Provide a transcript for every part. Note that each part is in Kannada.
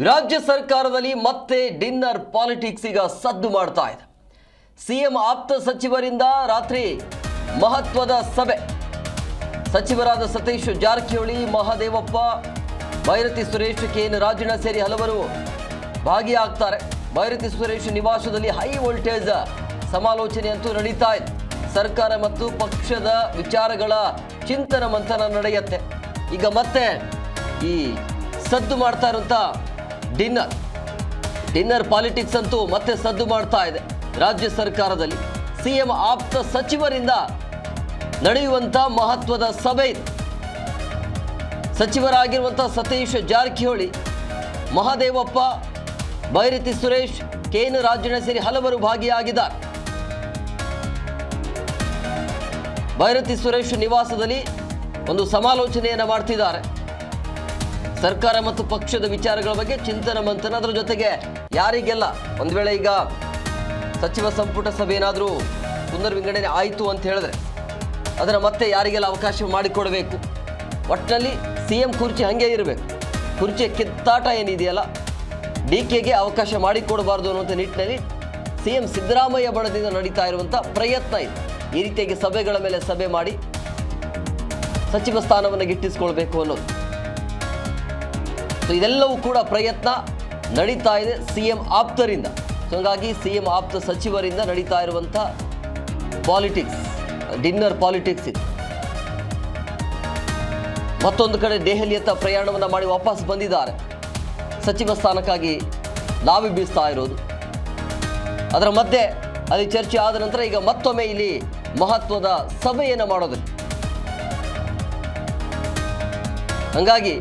ರಾಜ್ಯ ಸರ್ಕಾರದಲ್ಲಿ ಮತ್ತೆ ಡಿನ್ನರ್ ಪಾಲಿಟಿಕ್ಸ್ ಈಗ ಸದ್ದು ಮಾಡ್ತಾ ಇದೆ. ಸಿಎಂ ಆಪ್ತ ಸಚಿವರಿಂದ ರಾತ್ರಿ ಮಹತ್ವದ ಸಭೆ. ಸಚಿವರಾದ ಸತೀಶ್ ಜಾರಕಿಹೊಳಿ, ಮಹದೇವಪ್ಪ, ಭೈರತಿ ಸುರೇಶ್, ಕೆಎನ್ ರಾಜಣ್ಣ ಸೇರಿ ಹಲವರು ಭಾಗಿಯಾಗ್ತಾರೆ. ಭೈರತಿ ಸುರೇಶ್ ನಿವಾಸದಲ್ಲಿ ಹೈ ವೋಲ್ಟೇಜ್ ಸಮಾಲೋಚನೆ ಅಂತೂ ನಡೀತಾ ಇದೆ. ಸರ್ಕಾರ ಮತ್ತು ಪಕ್ಷದ ವಿಚಾರಗಳ ಚಿಂತನ ಮಂಥನ ನಡೆಯುತ್ತೆ. ಈಗ ಮತ್ತೆ ಈ ಸದ್ದು ಮಾಡ್ತಾ ಇರುವಂಥ ಡಿನ್ನರ್ ಪಾಲಿಟಿಕ್ಸ್ ಅಂತೂ ಮತ್ತೆ ಸದ್ದು ಮಾಡ್ತಾ ಇದೆ. ರಾಜ್ಯ ಸರ್ಕಾರದಲ್ಲಿ ಸಿಎಂ ಆಪ್ತ ಸಚಿವರಿಂದ ನಡೆಯುವಂಥ ಮಹತ್ವದ ಸಭೆ ಇದೆ. ಸಚಿವರಾಗಿರುವಂಥ ಸತೀಶ್ ಜಾರಕಿಹೊಳಿ, ಮಹದೇವಪ್ಪ, ಭೈರತಿ ಸುರೇಶ್, ಕೆಎನ್ ರಾಜಣ್ಣ ಸೇರಿ ಹಲವರು ಭಾಗಿಯಾಗಿದ್ದಾರೆ. ಭೈರತಿ ಸುರೇಶ್ ನಿವಾಸದಲ್ಲಿ ಒಂದು ಸಮಾಲೋಚನೆಯನ್ನು ಮಾಡ್ತಿದ್ದಾರೆ. ಸರ್ಕಾರ ಮತ್ತು ಪಕ್ಷದ ವಿಚಾರಗಳ ಬಗ್ಗೆ ಚಿಂತನ ಮಂಥನ. ಅದರ ಜೊತೆಗೆ ಯಾರಿಗೆಲ್ಲ ಒಂದು ವೇಳೆ ಈಗ ಸಚಿವ ಸಂಪುಟ ಸಭೆ ಏನಾದರೂ ಪುನರ್ವಿಂಗಡಣೆ ಆಯಿತು ಅಂತ ಹೇಳಿದ್ರೆ ಅದನ್ನು ಮತ್ತೆ ಯಾರಿಗೆಲ್ಲ ಅವಕಾಶ ಮಾಡಿಕೊಡಬೇಕು. ಒಟ್ಟಿನಲ್ಲಿ ಸಿಎಂ ಕುರ್ಚಿ ಹಾಗೆ ಇರಬೇಕು. ಕುರ್ಚಿಯ ಕಿತ್ತಾಟ ಏನಿದೆಯಲ್ಲ, ಡಿಕೆಗೆ ಅವಕಾಶ ಮಾಡಿಕೊಡಬಾರ್ದು ಅನ್ನುವಂಥ ನಿಟ್ಟಿನಲ್ಲಿ ಸಿಎಂ ಸಿದ್ದರಾಮಯ್ಯ ಬಣದಿಂದ ನಡೀತಾ ಇರುವಂಥ ಪ್ರಯತ್ನ ಇದೆ. ಈ ರೀತಿಯಾಗಿ ಸಭೆಗಳ ಮೇಲೆ ಸಭೆ ಮಾಡಿ ಸಚಿವ ಸ್ಥಾನವನ್ನು ಗಿಟ್ಟಿಸಿಕೊಳ್ಬೇಕು ಅನ್ನೋದು. ಸೊ ಇದೆಲ್ಲವೂ ಕೂಡ ಪ್ರಯತ್ನ ನಡೀತಾ ಇದೆ ಸಿಎಂ ಆಪ್ತರಿಂದ. ಸೊ ಹಾಗಾಗಿ ಸಿಎಂ ಆಪ್ತ ಸಚಿವರಿಂದ ನಡೀತಾ ಇರುವಂಥ ಪಾಲಿಟಿಕ್ಸ್, ಡಿನ್ನರ್ ಪಾಲಿಟಿಕ್ಸ್ ಇದೆ. ಮತ್ತೊಂದು ಕಡೆ ದೆಹಲಿಯತ್ತ ಪ್ರಯಾಣವನ್ನು ಮಾಡಿ ವಾಪಸ್ ಬಂದಿದ್ದಾರೆ. ಸಚಿವ ಸ್ಥಾನಕ್ಕಾಗಿ ಲಾಬಿ ಬೀಸ್ತಾ ಇರೋದು. ಅದರ ಮಧ್ಯೆ ಅಲ್ಲಿ ಚರ್ಚೆ ಆದ ನಂತರ ಈಗ ಮತ್ತೊಮ್ಮೆ ಇಲ್ಲಿ ಮಹತ್ವದ ಸಭೆಯನ್ನು ಮಾಡೋದು. ಹಂಗಾಗಿ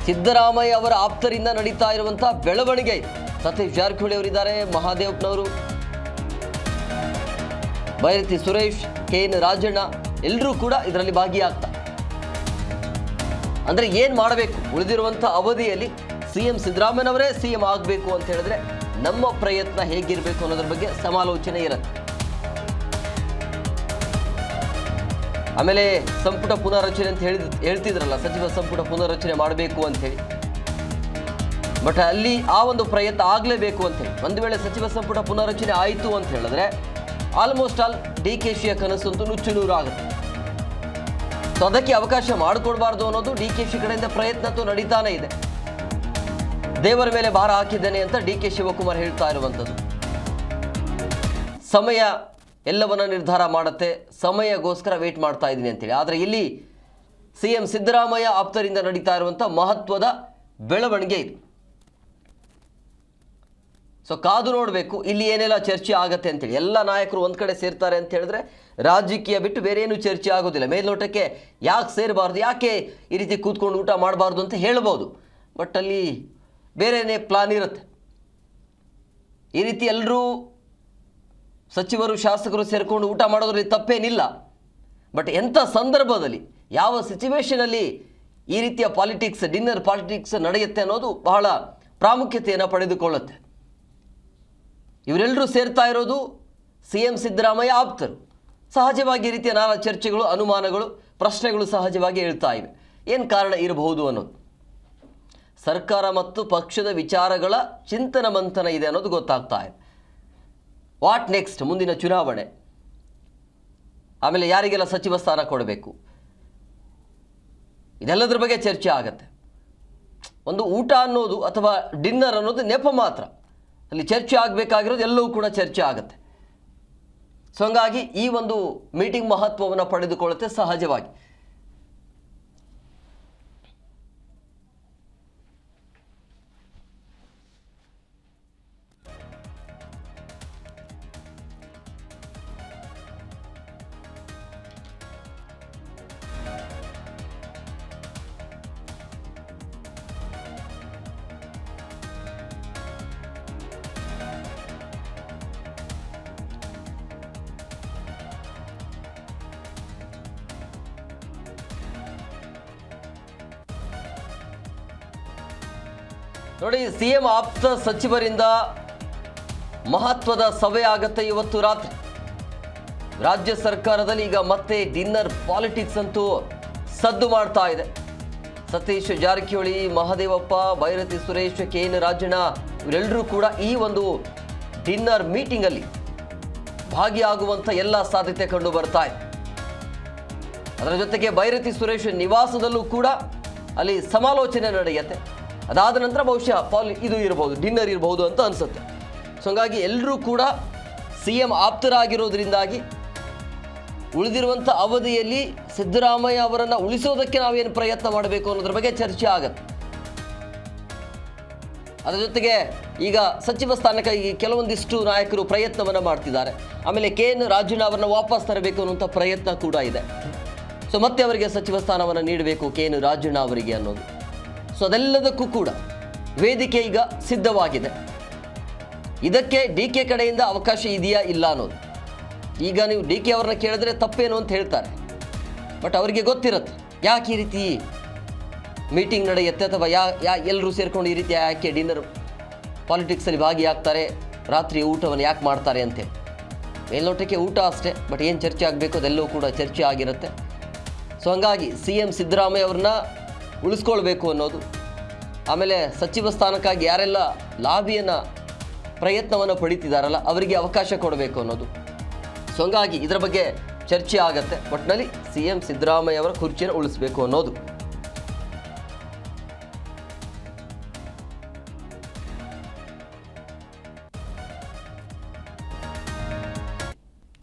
ಸಿದ್ದರಾಮಯ್ಯ ಅವರ ಆಪ್ತರಿಂದ ನಡೀತಾ ಇರುವಂತಹ ಬೆಳವಣಿಗೆ. ಸತೀಶ್ ಜಾರಕಿಹೊಳಿ ಅವರಿದ್ದಾರೆ, ಮಹದೇವಪ್ಪನವರು, ಭೈರತಿ ಸುರೇಶ್, ಕೆಎನ್ ರಾಜಣ್ಣ ಎಲ್ಲರೂ ಕೂಡ ಇದರಲ್ಲಿ ಭಾಗಿಯಾಗ್ತಾರೆ. ಅಂದ್ರೆ ಏನ್ ಮಾಡಬೇಕು, ಉಳಿದಿರುವಂತಹ ಅವಧಿಯಲ್ಲಿ ಸಿಎಂ ಸಿದ್ದರಾಮಯ್ಯನವರೇ ಸಿಎಂ ಆಗಬೇಕು ಅಂತ ಹೇಳಿದ್ರೆ ನಮ್ಮ ಪ್ರಯತ್ನ ಹೇಗಿರಬೇಕು ಅನ್ನೋದ್ರ ಬಗ್ಗೆ ಸಮಾಲೋಚನೆ ಇರುತ್ತೆ. ಆಮೇಲೆ ಸಂಪುಟ ಪುನರ್ರಚನೆ ಅಂತ ಹೇಳ್ತಿದ್ರಲ್ಲ, ಸಚಿವ ಸಂಪುಟ ಪುನರ್ರಚನೆ ಮಾಡಬೇಕು ಅಂತ ಹೇಳಿ. ಬಟ್ ಅಲ್ಲಿ ಆ ಒಂದು ಪ್ರಯತ್ನ ಆಗಲೇಬೇಕು ಅಂತ ಹೇಳಿ. ಒಂದು ವೇಳೆ ಸಚಿವ ಸಂಪುಟ ಪುನರ್ರಚನೆ ಆಯಿತು ಅಂತ ಹೇಳಿದ್ರೆ ಆಲ್ಮೋಸ್ಟ್ ಆಲ್ ಡಿಕೆಶಿಯ ಕನಸಂತೂ ನುಚ್ಚು ನೂರು ಆಗುತ್ತೆ. ಸೊ ಅದಕ್ಕೆ ಅವಕಾಶ ಮಾಡಿಕೊಡ್ಬಾರ್ದು ಅನ್ನೋದು ಡಿಕೆಶಿ ಕಡೆಯಿಂದ ಪ್ರಯತ್ನ ಅಂತೂ ನಡೀತಾನೆ ಇದೆ. ದೇವರ ಮೇಲೆ ಭಾರ ಹಾಕಿದ್ದೇನೆ ಅಂತ ಡಿಕೆ ಶಿವಕುಮಾರ್ ಹೇಳ್ತಾ ಇರುವಂಥದ್ದು. ಸಮಯ ಎಲ್ಲವನ್ನ ನಿರ್ಧಾರ ಮಾಡುತ್ತೆ, ಸಮಯಗೋಸ್ಕರ ವೇಟ್ ಮಾಡ್ತಾ ಇದ್ದೀನಿ ಅಂತೇಳಿ. ಆದರೆ ಇಲ್ಲಿ ಸಿಎಂ ಸಿದ್ದರಾಮಯ್ಯ ಆಪ್ತರಿಂದ ನಡೀತಾ ಇರುವಂಥ ಮಹತ್ವದ ಬೆಳವಣಿಗೆ ಇದು. ಸೊ ಕಾದು ನೋಡಬೇಕು ಇಲ್ಲಿ ಏನೆಲ್ಲ ಚರ್ಚೆ ಆಗತ್ತೆ ಅಂತೇಳಿ. ಎಲ್ಲ ನಾಯಕರು ಒಂದು ಕಡೆ ಸೇರ್ತಾರೆ ಅಂತ ಹೇಳಿದ್ರೆ ರಾಜಕೀಯ ಬಿಟ್ಟು ಬೇರೆ ಏನು ಚರ್ಚೆ ಆಗೋದಿಲ್ಲ. ಮೇಲ್ನೋಟಕ್ಕೆ ಯಾಕೆ ಸೇರಬಾರ್ದು, ಯಾಕೆ ಈ ರೀತಿ ಕೂತ್ಕೊಂಡು ಊಟ ಮಾಡಬಾರ್ದು ಅಂತ ಹೇಳ್ಬೋದು. ಬಟ್ ಅಲ್ಲಿ ಬೇರೆಯೇ ಪ್ಲಾನ್ ಇರುತ್ತೆ. ಈ ರೀತಿ ಎಲ್ಲರೂ ಸಚಿವರು ಶಾಸಕರು ಸೇರಿಕೊಂಡು ಊಟ ಮಾಡೋದ್ರಲ್ಲಿ ತಪ್ಪೇನಿಲ್ಲ. ಬಟ್ ಎಂಥ ಸಂದರ್ಭದಲ್ಲಿ, ಯಾವ ಸಿಚುವೇಶನಲ್ಲಿ ಈ ರೀತಿಯ ಪಾಲಿಟಿಕ್ಸ್, ಡಿನ್ನರ್ ಪಾಲಿಟಿಕ್ಸ್ ನಡೆಯುತ್ತೆ ಅನ್ನೋದು ಬಹಳ ಪ್ರಾಮುಖ್ಯತೆಯನ್ನು ಪಡೆದುಕೊಳ್ಳುತ್ತೆ. ಇವರೆಲ್ಲರೂ ಸೇರ್ತಾ ಇರೋದು ಸಿಎಂ ಸಿದ್ದರಾಮಯ್ಯ ಆಪ್ತರು. ಸಹಜವಾಗಿ ಈ ರೀತಿಯ ನಾನಾ ಚರ್ಚೆಗಳು, ಅನುಮಾನಗಳು, ಪ್ರಶ್ನೆಗಳು ಸಹಜವಾಗಿ ಹೇಳ್ತಾ ಇವೆ. ಏನು ಕಾರಣ ಇರಬಹುದು ಅನ್ನೋದು. ಸರ್ಕಾರ ಮತ್ತು ಪಕ್ಷದ ವಿಚಾರಗಳ ಚಿಂತನ ಮಂಥನ ಇದೆ ಅನ್ನೋದು ಗೊತ್ತಾಗ್ತಾ ಇದೆ. ವಾಟ್ ನೆಕ್ಸ್ಟ್, ಮುಂದಿನ ಚುನಾವಣೆ, ಆಮೇಲೆ ಯಾರಿಗೆಲ್ಲ ಸಚಿವ ಸ್ಥಾನ ಕೊಡಬೇಕು, ಇದೆಲ್ಲದರ ಬಗ್ಗೆ ಚರ್ಚೆ ಆಗತ್ತೆ. ಒಂದು ಊಟ ಅನ್ನೋದು ಅಥವಾ ಡಿನ್ನರ್ ಅನ್ನೋದು ನೆಪ ಮಾತ್ರ. ಅಲ್ಲಿ ಚರ್ಚೆ ಆಗಬೇಕಾಗಿರೋದು ಎಲ್ಲವೂ ಕೂಡ ಚರ್ಚೆ ಆಗುತ್ತೆ. ಸೊ ಹಂಗಾಗಿ ಈ ಒಂದು ಮೀಟಿಂಗ್ ಮಹತ್ವವನ್ನು ಪಡೆದುಕೊಳ್ಳುತ್ತೆ ಸಹಜವಾಗಿ. ನೋಡಿ, ಸಿಎಂ ಆಪ್ತ ಸಚಿವರಿಂದ ಮಹತ್ವದ ಸಭೆ ಆಗತ್ತೆ ಇವತ್ತು ರಾತ್ರಿ. ರಾಜ್ಯ ಸರ್ಕಾರದಲ್ಲಿ ಈಗ ಮತ್ತೆ ಡಿನ್ನರ್ ಪಾಲಿಟಿಕ್ಸ್ ಅಂತೂ ಸದ್ದು ಮಾಡ್ತಾ ಇದೆ. ಸತೀಶ್ ಜಾರಕಿಹೊಳಿ, ಮಹದೇವಪ್ಪ, ಭೈರತಿ ಸುರೇಶ್, KN ರಾಜಣ್ಣ ಇವರೆಲ್ಲರೂ ಕೂಡ ಈ ಒಂದು ಡಿನ್ನರ್ ಮೀಟಿಂಗಲ್ಲಿ ಭಾಗಿಯಾಗುವಂಥ ಎಲ್ಲ ಸಾಧ್ಯತೆ ಕಂಡು ಬರ್ತಾ ಇದೆ. ಅದರ ಜೊತೆಗೆ ಭೈರತಿ ಸುರೇಶ್ ನಿವಾಸದಲ್ಲೂ ಕೂಡ ಅಲ್ಲಿ ಸಮಾಲೋಚನೆ ನಡೆಯುತ್ತೆ. ಅದಾದ ನಂತರ ಬಹುಶಃ ಇದು ಇರಬಹುದು, ಡಿನ್ನರ್ ಇರಬಹುದು ಅಂತ ಅನಿಸುತ್ತೆ. ಸೊ ಹಾಗಾಗಿ ಎಲ್ಲರೂ ಕೂಡ CM ಆಪ್ತರಾಗಿರೋದ್ರಿಂದಾಗಿ ಉಳಿದಿರುವಂಥ ಅವಧಿಯಲ್ಲಿ ಸಿದ್ದರಾಮಯ್ಯ ಅವರನ್ನು ಉಳಿಸೋದಕ್ಕೆ ನಾವೇನು ಪ್ರಯತ್ನ ಮಾಡಬೇಕು ಅನ್ನೋದ್ರ ಬಗ್ಗೆ ಚರ್ಚೆ ಆಗುತ್ತೆ. ಅದರ ಜೊತೆಗೆ ಈಗ ಸಚಿವ ಸ್ಥಾನಕ್ಕಾಗಿ ಕೆಲವೊಂದಿಷ್ಟು ನಾಯಕರು ಪ್ರಯತ್ನವನ್ನು ಮಾಡ್ತಿದ್ದಾರೆ. ಆಮೇಲೆ KN ರಾಜಣ್ಣ ಅವರನ್ನು ವಾಪಸ್ ತರಬೇಕು ಅನ್ನುವಂಥ ಪ್ರಯತ್ನ ಕೂಡ ಇದೆ. ಸೊ ಮತ್ತೆ ಅವರಿಗೆ ಸಚಿವ ಸ್ಥಾನವನ್ನು ನೀಡಬೇಕು KN ರಾಜಣ್ಣ ಅವರಿಗೆ ಅನ್ನೋದು. ಸೊ ಅದೆಲ್ಲದಕ್ಕೂ ಕೂಡ ವೇದಿಕೆ ಈಗ ಸಿದ್ಧವಾಗಿದೆ. ಇದಕ್ಕೆ DK ಕಡೆಯಿಂದ ಅವಕಾಶ ಇದೆಯಾ ಇಲ್ಲ ಅನ್ನೋದು. ಈಗ ನೀವು DK ಅವ್ರನ್ನ ಕೇಳಿದ್ರೆ ತಪ್ಪೇನು ಅಂತ ಹೇಳ್ತಾರೆ. ಬಟ್ ಅವರಿಗೆ ಗೊತ್ತಿರುತ್ತೆ ಯಾಕೆ ಈ ರೀತಿ ಮೀಟಿಂಗ್ ನಡೆಯುತ್ತೆ, ಅಥವಾ ಎಲ್ಲರೂ ಸೇರ್ಕೊಂಡು ಈ ರೀತಿ ಯಾಕೆ ಡಿನ್ನರ್ ಪಾಲಿಟಿಕ್ಸಲ್ಲಿ ಭಾಗಿಯಾಗ್ತಾರೆ, ರಾತ್ರಿ ಊಟವನ್ನು ಯಾಕೆ ಮಾಡ್ತಾರೆ ಅಂತೇಳಿ. ಮೇಲ್ನೋಟಕ್ಕೆ ಊಟ ಅಷ್ಟೇ, ಬಟ್ ಏನು ಚರ್ಚೆ ಆಗಬೇಕು ಅದೆಲ್ಲವೂ ಕೂಡ ಚರ್ಚೆ ಆಗಿರುತ್ತೆ. ಸೊ ಹಂಗಾಗಿ CM ಸಿದ್ದರಾಮಯ್ಯ ಅವ್ರನ್ನ ಉಳಿಸ್ಕೊಳ್ಬೇಕು ಅನ್ನೋದು, ಆಮೇಲೆ ಸಚಿವ ಸ್ಥಾನಕ್ಕಾಗಿ ಯಾರೆಲ್ಲ ಲಾಬಿಯನ್ನು ಪ್ರಯತ್ನವನ್ನು ಪಡೀತಿದ್ದಾರಲ್ಲ ಅವರಿಗೆ ಅವಕಾಶ ಕೊಡಬೇಕು ಅನ್ನೋದು. ಸೊ ಹಂಗಾಗಿ ಇದರ ಬಗ್ಗೆ ಚರ್ಚೆ ಆಗುತ್ತೆ. ಒಟ್ಟಿನಲ್ಲಿ CM ಸಿದ್ದರಾಮಯ್ಯ ಅವರ ಕುರ್ಚಿಯನ್ನು ಉಳಿಸ್ಬೇಕು ಅನ್ನೋದು.